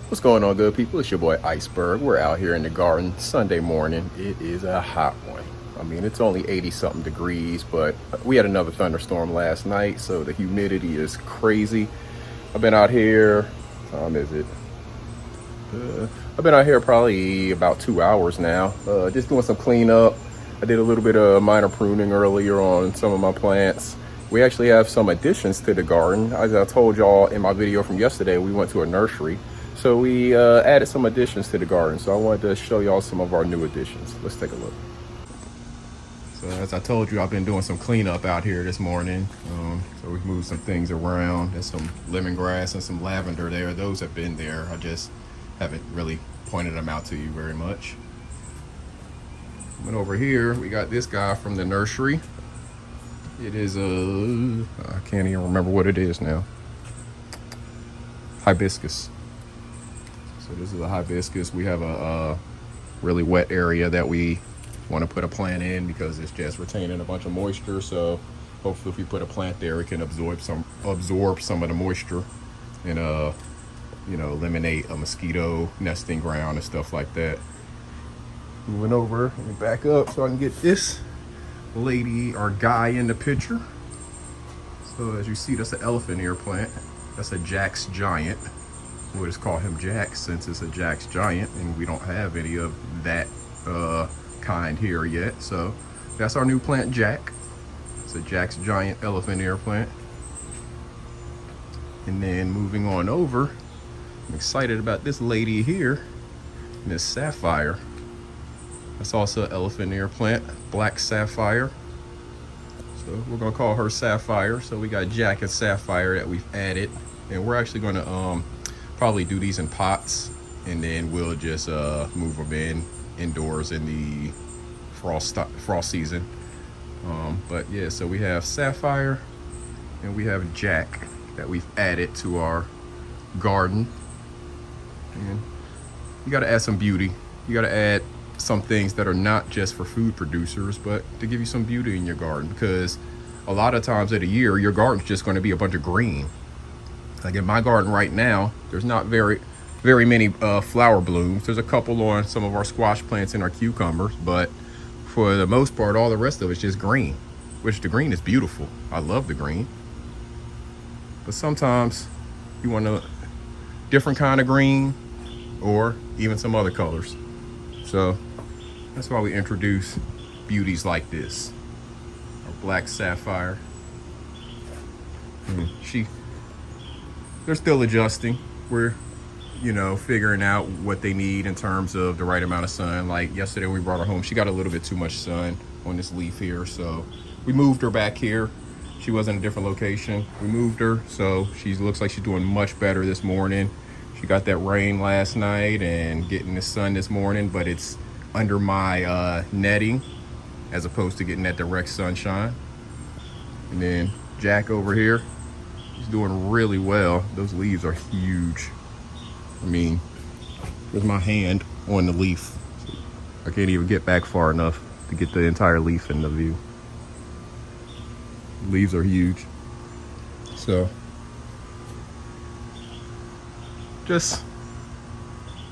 What's going on, good people? It's your boy Iceberg. We're out here in the garden Sunday morning. It is a hot one. I mean, it's only 80 something degrees, but we had another thunderstorm last night, so the humidity is crazy. I've been out here, what time is it? I've been out here probably about 2 hours now, just doing some cleanup. I did a little bit of minor pruning earlier on some of my plants. We actually have some additions to the garden. As I told y'all in my video from yesterday, we went to a nursery. So we added some additions to the garden. So I wanted to show y'all some of our new additions. Let's take a look. So as I told you, I've been doing some cleanup out here this morning. So we've moved some things around. There's some lemongrass and some lavender there. Those have been there. I just haven't really pointed them out to you very much. And over here, we got this guy from the nursery. It is I can't even remember what it is now. Hibiscus. So this is a hibiscus. We have a really wet area that we want to put a plant in because it's just retaining a bunch of moisture. So hopefully if we put a plant there, it can absorb some of the moisture and eliminate a mosquito nesting ground and stuff like that. Moving over, let me back up so I can get this lady or guy in the picture. So as you see, that's an elephant ear plant. That's a Jack's Giant. We'll just call him Jack since it's a Jack's Giant and we don't have any of that kind here yet. So that's our new plant, Jack. It's a Jack's Giant elephant ear plant. And then moving on over, I'm excited about this lady here, Miss Sapphire. That's also an elephant ear plant, black sapphire. So we're gonna call her Sapphire. So we got Jack and Sapphire that we've added, and we're actually gonna probably do these in pots, and then we'll just move them indoors in the frost season. But yeah, so we have Sapphire and we have Jack that we've added to our garden. And you got to add some beauty. You got to add some things that are not just for food producers, but to give you some beauty in your garden, because a lot of times of the year your garden's just going to be a bunch of green. Like in my garden right now, there's not very many flower blooms. There's a couple on some of our squash plants and our cucumbers, but for the most part, all the rest of it's just green, which the green is beautiful. I love the green. But sometimes you want a different kind of green or even some other colors. So that's why we introduce beauties like this. Our black sapphire. They're still adjusting. We're, figuring out what they need in terms of the right amount of sun. Like yesterday when we brought her home, she got a little bit too much sun on this leaf here. So we moved her back here. She was in a different location. We moved her, so she looks like she's doing much better this morning. She got that rain last night and getting the sun this morning, but it's under my netting as opposed to getting that direct sunshine. And then Jack over here, he's doing really well. Those leaves are huge. I mean, there's my hand on the leaf. I can't even get back far enough to get the entire leaf in the view. Leaves are huge. So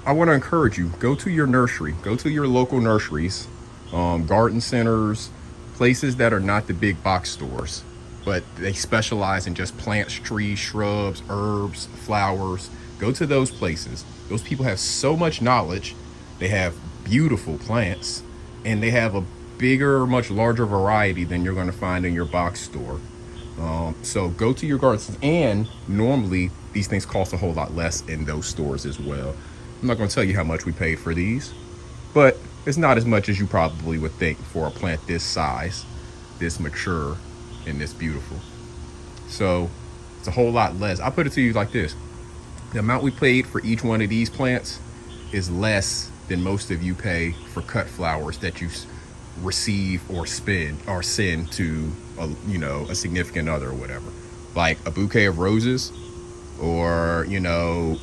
I want to encourage you, go to your nursery, go to your local nurseries, garden centers, places that are not the big box stores, but they specialize in just plants, trees, shrubs, herbs, flowers. Go to those places. Those people have so much knowledge. They have beautiful plants and they have a bigger, much larger variety than you're going to find in your box store. So go to your gardens, and normally these things cost a whole lot less in those stores as well. I'm not going to tell you how much we paid for these, but it's not as much as you probably would think for a plant this size, this mature, and this beautiful. So it's a whole lot less. I put it to you like this. The amount we paid for each one of these plants is less than most of you pay for cut flowers that you receive or send to a significant other or whatever. Like a bouquet of roses or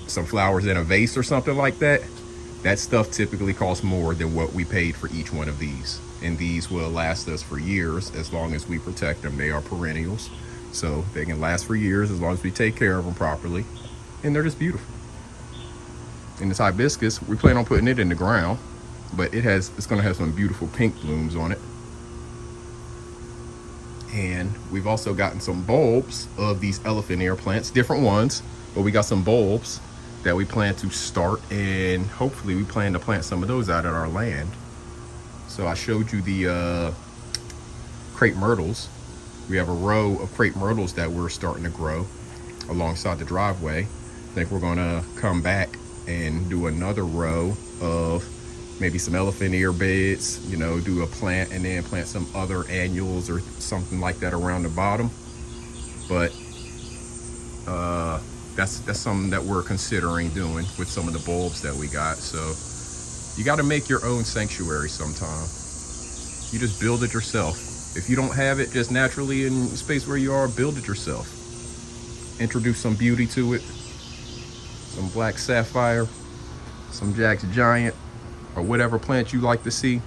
some flowers in a vase or something like that. That stuff typically costs more than what we paid for each one of these, and these will last us for years as long as we protect them. They are perennials, so they can last for years as long as we take care of them properly, and they're just beautiful. And this hibiscus, we plan on putting it in the ground, but it's gonna have some beautiful pink blooms on it. And we've also gotten some bulbs of these elephant ear plants, different ones, but we got some bulbs that we plan to start, and hopefully we plan to plant some of those out at our land. So I showed you the crepe myrtles. We have a row of crepe myrtles that we're starting to grow alongside the driveway. I think we're gonna come back and do another row of maybe some elephant ear beds, you know, do a plant and then plant some other annuals or something like that around the bottom. But that's something that we're considering doing with some of the bulbs that we got. So you got to make your own sanctuary sometime. You just build it yourself. If you don't have it just naturally in the space where you are, build it yourself. Introduce some beauty to it. Some black sapphire, some Jack's Giant, or whatever plant you like to see,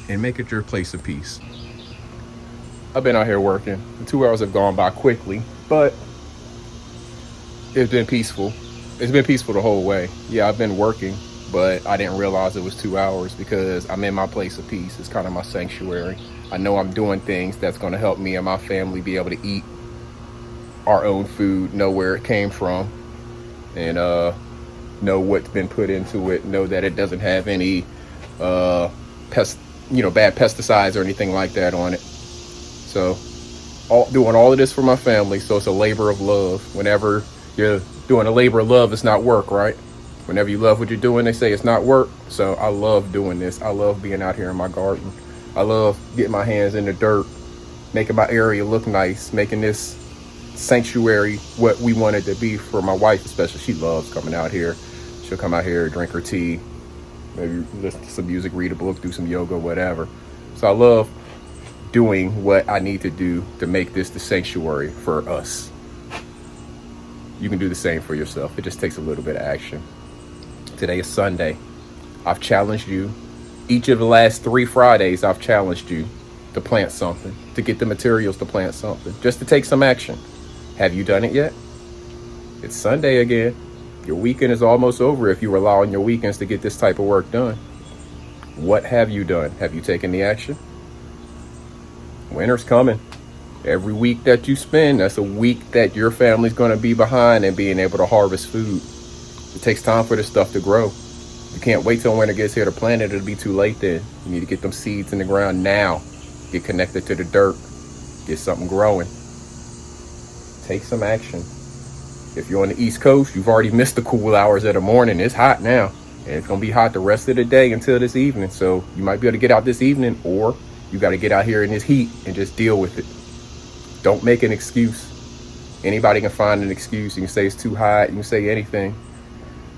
and make it your place of peace. I've been out here working. The 2 hours have gone by quickly, but it's been peaceful. It's been peaceful the whole way. Yeah, I've been working, but I didn't realize it was 2 hours because I'm in my place of peace. It's kind of my sanctuary. I know I'm doing things that's going to help me and my family be able to eat our own food, know where it came from, and know what's been put into it, know that it doesn't have any bad pesticides or anything like that on it. So doing all of this for my family, so it's a labor of love. Whenever you're doing a labor of love, it's not work, right? Whenever you love what you're doing, they say it's not work. So I love doing this. I love being out here in my garden. I love getting my hands in the dirt, making my area look nice, making this sanctuary what we want it to be for my wife, especially. She loves coming out here. She'll come out here, drink her tea, maybe listen to some music, read a book, do some yoga, whatever. So I love doing what I need to do to make this the sanctuary for us. You can do the same for yourself. It just takes a little bit of action. Today is Sunday. I've challenged you. Each of the last 3 Fridays, I've challenged you to plant something, to get the materials to plant something, just to take some action. Have you done it yet? It's Sunday again. Your weekend is almost over if you rely on your weekends to get this type of work done. What have you done? Have you taken the action? Winter's coming. Every week that you spend, that's a week that your family's going to be behind in being able to harvest food. It takes time for this stuff to grow. You can't wait till winter gets here to plant it. It'll be too late then. You need to get them seeds in the ground now. Get connected to the dirt. Get something growing. Take some action. If you're on the East Coast, you've already missed the cool hours of the morning. It's hot now. And it's going to be hot the rest of the day until this evening. So you might be able to get out this evening, or you got to get out here in this heat and just deal with it. Don't make an excuse. Anybody can find an excuse. You can say it's too hot. You can say anything.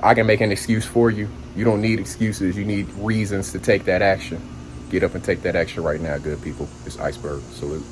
I can make an excuse for you. You don't need excuses. You need reasons to take that action. Get up and take that action right now, good people. It's Iceberg. Salute.